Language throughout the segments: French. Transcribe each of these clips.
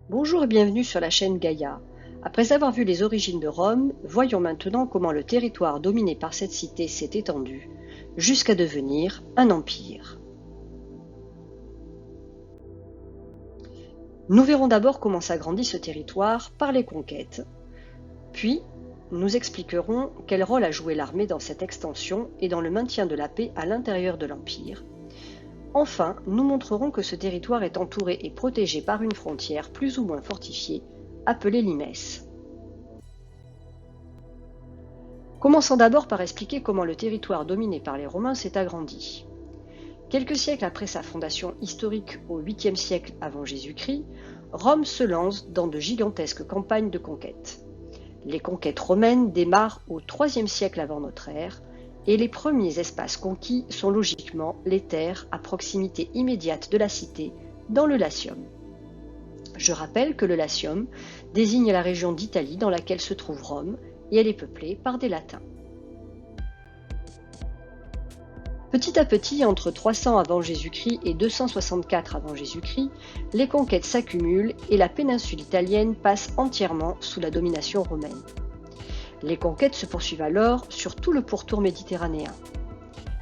Bonjour et bienvenue sur la chaîne Gaïa. Après avoir vu les origines de Rome, voyons maintenant comment le territoire dominé par cette cité s'est étendu jusqu'à devenir un empire. Nous verrons d'abord comment s'agrandit ce territoire par les conquêtes. Puis, nous expliquerons quel rôle a joué l'armée dans cette extension et dans le maintien de la paix à l'intérieur de l'empire. Enfin, nous montrerons que ce territoire est entouré et protégé par une frontière plus ou moins fortifiée, appelée limes. Commençons d'abord par expliquer comment le territoire dominé par les Romains s'est agrandi. Quelques siècles après sa fondation historique au 8e siècle avant Jésus-Christ, Rome se lance dans de gigantesques campagnes de conquête. Les conquêtes romaines démarrent au 3e siècle avant notre ère, et les premiers espaces conquis sont logiquement les terres à proximité immédiate de la cité, dans le Latium. Je rappelle que le Latium désigne la région d'Italie dans laquelle se trouve Rome, et elle est peuplée par des Latins. Petit à petit, entre 300 avant Jésus-Christ et 264 avant Jésus-Christ, les conquêtes s'accumulent et la péninsule italienne passe entièrement sous la domination romaine. Les conquêtes se poursuivent alors sur tout le pourtour méditerranéen.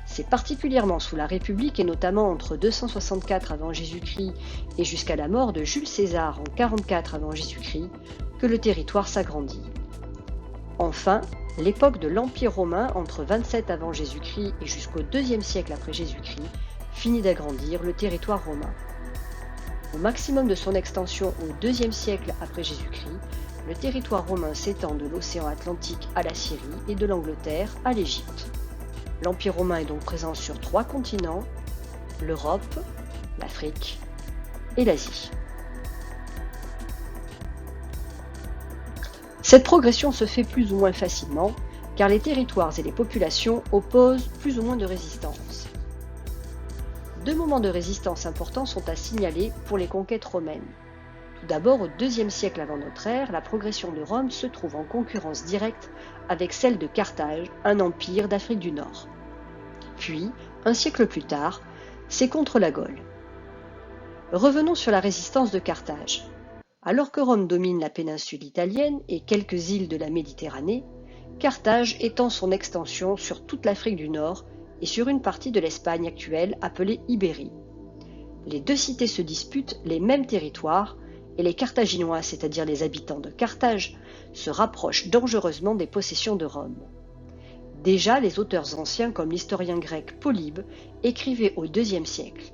C'est particulièrement sous la République et notamment entre 264 avant Jésus-Christ et jusqu'à la mort de Jules César en 44 avant Jésus-Christ que le territoire s'agrandit. Enfin, l'époque de l'Empire romain entre 27 avant Jésus-Christ et jusqu'au IIe siècle après Jésus-Christ finit d'agrandir le territoire romain. Au maximum de son extension au IIe siècle après Jésus-Christ, le territoire romain s'étend de l'océan Atlantique à la Syrie et de l'Angleterre à l'Égypte. L'Empire romain est donc présent sur 3 continents, l'Europe, l'Afrique et l'Asie. Cette progression se fait plus ou moins facilement, car les territoires et les populations opposent plus ou moins de résistance. 2 moments de résistance importants sont à signaler pour les conquêtes romaines. Tout d'abord, au IIe siècle avant notre ère, la progression de Rome se trouve en concurrence directe avec celle de Carthage, un empire d'Afrique du Nord. Puis, un siècle plus tard, c'est contre la Gaule. Revenons sur la résistance de Carthage. Alors que Rome domine la péninsule italienne et quelques îles de la Méditerranée, Carthage étend son extension sur toute l'Afrique du Nord et sur une partie de l'Espagne actuelle appelée Ibérie. Les 2 cités se disputent les mêmes territoires et les Carthaginois, c'est-à-dire les habitants de Carthage, se rapprochent dangereusement des possessions de Rome. Déjà, les auteurs anciens comme l'historien grec Polybe écrivaient au IIe siècle.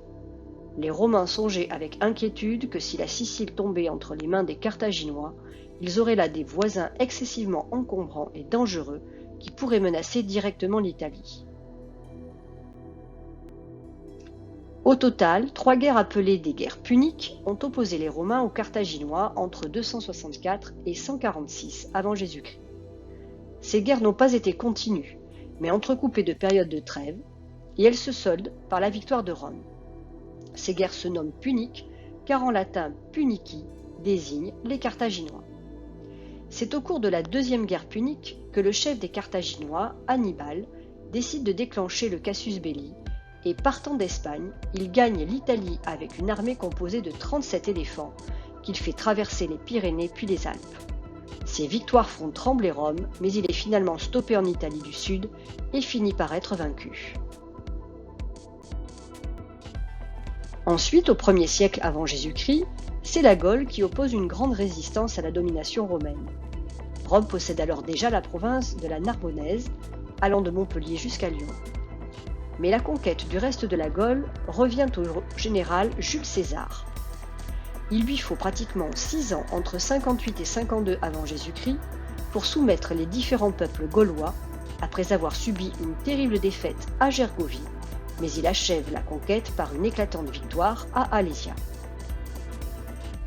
Les Romains songeaient avec inquiétude que si la Sicile tombait entre les mains des Carthaginois, ils auraient là des voisins excessivement encombrants et dangereux qui pourraient menacer directement l'Italie. Au total, 3 guerres appelées des guerres puniques ont opposé les Romains aux Carthaginois entre 264 et 146 avant Jésus-Christ. Ces guerres n'ont pas été continues, mais entrecoupées de périodes de trêve, et elles se soldent par la victoire de Rome. Ces guerres se nomment puniques, car en latin punici désigne les Carthaginois. C'est au cours de la 2e guerre punique que le chef des Carthaginois, Hannibal, décide de déclencher le casus belli, et partant d'Espagne, il gagne l'Italie avec une armée composée de 37 éléphants, qu'il fait traverser les Pyrénées puis les Alpes. Ces victoires font trembler Rome, mais il est finalement stoppé en Italie du Sud et finit par être vaincu. Ensuite, au 1er siècle avant Jésus-Christ, c'est la Gaule qui oppose une grande résistance à la domination romaine. Rome possède alors déjà la province de la Narbonnaise, allant de Montpellier jusqu'à Lyon. Mais la conquête du reste de la Gaule revient au général Jules César. Il lui faut pratiquement 6 ans entre 58 et 52 avant Jésus-Christ pour soumettre les différents peuples gaulois après avoir subi une terrible défaite à Gergovie, mais il achève la conquête par une éclatante victoire à Alésia.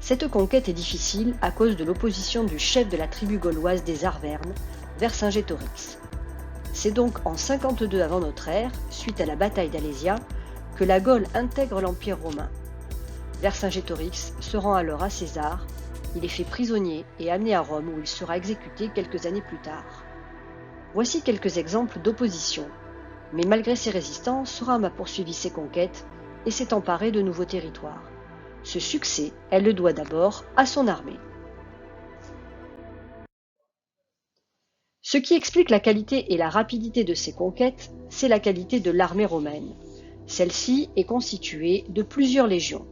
Cette conquête est difficile à cause de l'opposition du chef de la tribu gauloise des Arvernes, Vercingétorix. C'est donc en 52 avant notre ère, suite à la bataille d'Alésia, que la Gaule intègre l'Empire romain. Vercingétorix se rend alors à César, il est fait prisonnier et amené à Rome où il sera exécuté quelques années plus tard. Voici quelques exemples d'opposition, mais malgré ses résistances, Rome a poursuivi ses conquêtes et s'est emparé de nouveaux territoires. Ce succès, elle le doit d'abord à son armée. Ce qui explique la qualité et la rapidité de ses conquêtes, c'est la qualité de l'armée romaine. Celle-ci est constituée de plusieurs légions.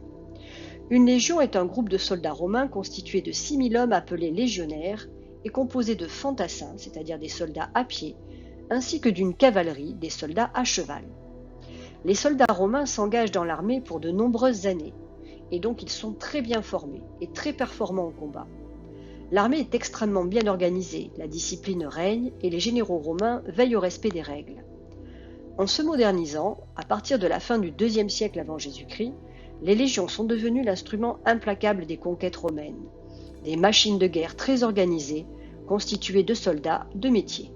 Une légion est un groupe de soldats romains constitué de 6000 hommes appelés légionnaires et composé de fantassins, c'est-à-dire des soldats à pied, ainsi que d'une cavalerie, des soldats à cheval. Les soldats romains s'engagent dans l'armée pour de nombreuses années, et donc ils sont très bien formés et très performants au combat. L'armée est extrêmement bien organisée, la discipline règne et les généraux romains veillent au respect des règles. En se modernisant, à partir de la fin du IIe siècle avant Jésus-Christ, les légions sont devenues l'instrument implacable des conquêtes romaines, des machines de guerre très organisées, constituées de soldats de métier.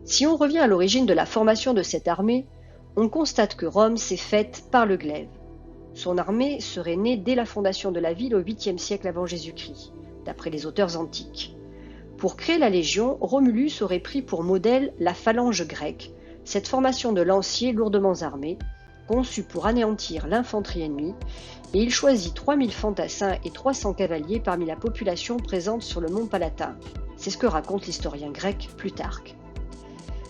Si on revient à l'origine de la formation de cette armée, on constate que Rome s'est faite par le glaive. Son armée serait née dès la fondation de la ville au 8e siècle avant Jésus-Christ, d'après les auteurs antiques. Pour créer la légion, Romulus aurait pris pour modèle la phalange grecque, cette formation de lanciers lourdement armés, conçue pour anéantir l'infanterie ennemie, et il choisit 3000 fantassins et 300 cavaliers parmi la population présente sur le mont Palatin. C'est ce que raconte l'historien grec Plutarque.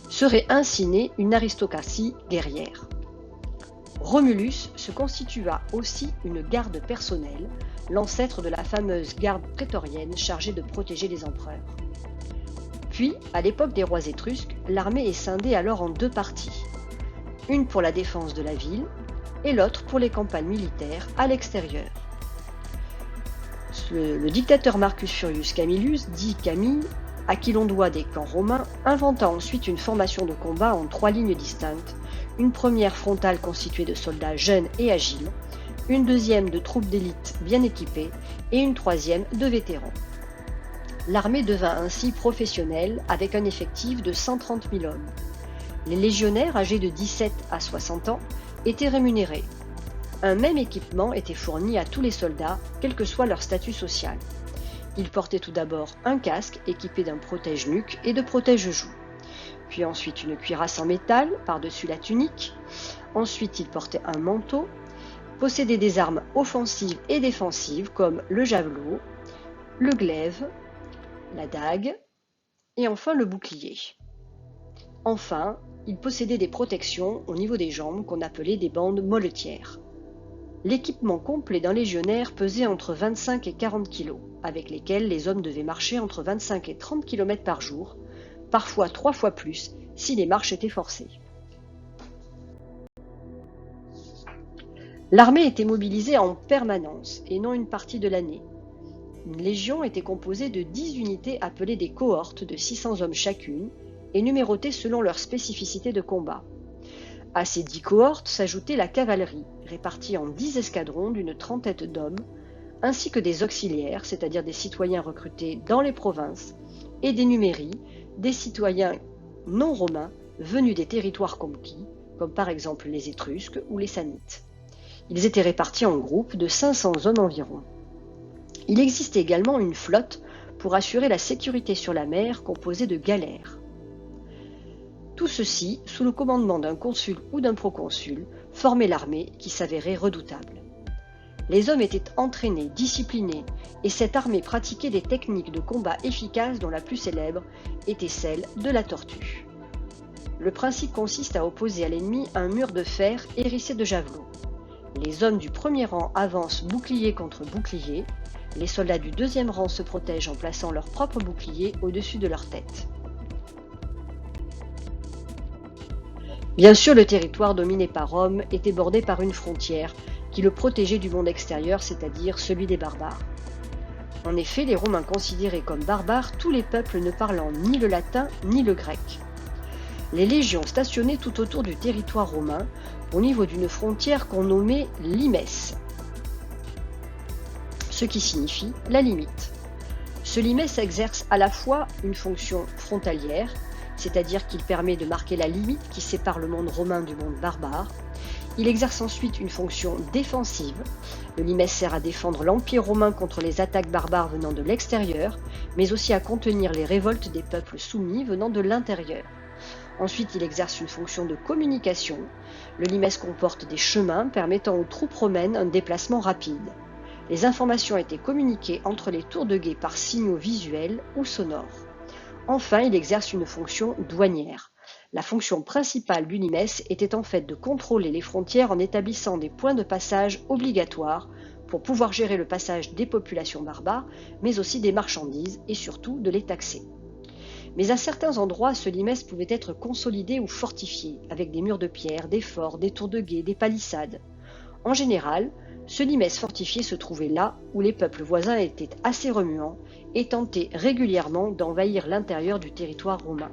Serait ainsi née une aristocratie guerrière. Romulus se constitua aussi une garde personnelle, l'ancêtre de la fameuse garde prétorienne chargée de protéger les empereurs. Puis, à l'époque des rois étrusques, l'armée est scindée alors en deux parties, une pour la défense de la ville et l'autre pour les campagnes militaires à l'extérieur. Le dictateur Marcus Furius Camillus, dit Camille, à qui l'on doit des camps romains, inventa ensuite une formation de combat en 3 lignes distinctes, une première frontale constituée de soldats jeunes et agiles, une deuxième de troupes d'élite bien équipées et une troisième de vétérans. L'armée devint ainsi professionnelle avec un effectif de 130 000 hommes. Les légionnaires âgés de 17 à 60 ans étaient rémunérés. Un même équipement était fourni à tous les soldats, quel que soit leur statut social. Ils portaient tout d'abord un casque équipé d'un protège-nuque et de protège-joues. Puis ensuite une cuirasse en métal par-dessus la tunique. Ensuite, ils portaient un manteau, possédaient des armes offensives et défensives comme le javelot, le glaive, la dague et enfin le bouclier. Enfin, ils possédaient des protections au niveau des jambes qu'on appelait des bandes molletières. L'équipement complet d'un légionnaire pesait entre 25 et 40 kg, avec lesquels les hommes devaient marcher entre 25 et 30 km par jour, parfois 3 fois plus si les marches étaient forcées. L'armée était mobilisée en permanence et non une partie de l'année. Une légion était composée de 10 unités appelées des cohortes de 600 hommes chacune et numérotées selon leur spécificité de combat. À ces 10 cohortes s'ajoutait la cavalerie, répartie en 10 escadrons d'une trentaine d'hommes, ainsi que des auxiliaires, c'est-à-dire des citoyens recrutés dans les provinces, et des numéries, des citoyens non romains venus des territoires conquis, comme par exemple les Étrusques ou les Samnites. Ils étaient répartis en groupes de 500 hommes environ. Il existait également une flotte pour assurer la sécurité sur la mer composée de galères. Tout ceci, sous le commandement d'un consul ou d'un proconsul, formait l'armée qui s'avérait redoutable. Les hommes étaient entraînés, disciplinés, et cette armée pratiquait des techniques de combat efficaces dont la plus célèbre était celle de la tortue. Le principe consiste à opposer à l'ennemi un mur de fer hérissé de javelots. Les hommes du premier rang avancent bouclier contre bouclier, les soldats du deuxième rang se protègent en plaçant leur propre bouclier au-dessus de leur tête. Bien sûr, le territoire dominé par Rome était bordé par une frontière qui le protégeait du monde extérieur, c'est-à-dire celui des barbares. En effet, les Romains considéraient comme barbares tous les peuples ne parlant ni le latin ni le grec. Les légions stationnaient tout autour du territoire romain, au niveau d'une frontière qu'on nommait limes, ce qui signifie la limite. Ce limes exerce à la fois une fonction frontalière, c'est-à-dire qu'il permet de marquer la limite qui sépare le monde romain du monde barbare. Il exerce ensuite une fonction défensive. Le limes sert à défendre l'Empire romain contre les attaques barbares venant de l'extérieur, mais aussi à contenir les révoltes des peuples soumis venant de l'intérieur. Ensuite, il exerce une fonction de communication. Le limes comporte des chemins permettant aux troupes romaines un déplacement rapide. Les informations étaient communiquées entre les tours de guet par signaux visuels ou sonores. Enfin, il exerce une fonction douanière. La fonction principale du limes était en fait de contrôler les frontières en établissant des points de passage obligatoires pour pouvoir gérer le passage des populations barbares, mais aussi des marchandises et surtout de les taxer. Mais à certains endroits, ce limes pouvait être consolidé ou fortifié, avec des murs de pierre, des forts, des tours de guet, des palissades. En général, ce limes fortifié se trouvait là où les peuples voisins étaient assez remuants et tentaient régulièrement d'envahir l'intérieur du territoire romain.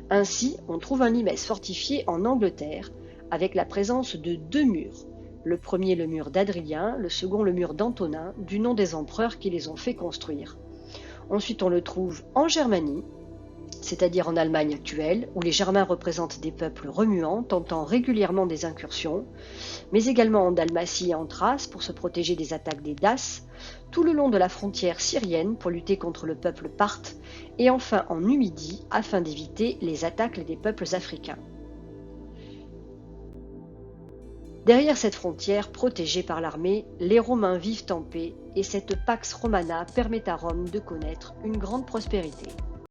Ainsi, on trouve un limes fortifié en Angleterre, avec la présence de 2 murs. Le premier le mur d'Adrien, le second le mur d'Antonin, du nom des empereurs qui les ont fait construire. Ensuite, on le trouve en Germanie, c'est-à-dire en Allemagne actuelle, où les Germains représentent des peuples remuants, tentant régulièrement des incursions, mais également en Dalmatie et en Thrace pour se protéger des attaques des Daces, tout le long de la frontière syrienne pour lutter contre le peuple parthe, et enfin en Numidie afin d'éviter les attaques des peuples africains. Derrière cette frontière protégée par l'armée, les Romains vivent en paix et cette Pax Romana permet à Rome de connaître une grande prospérité.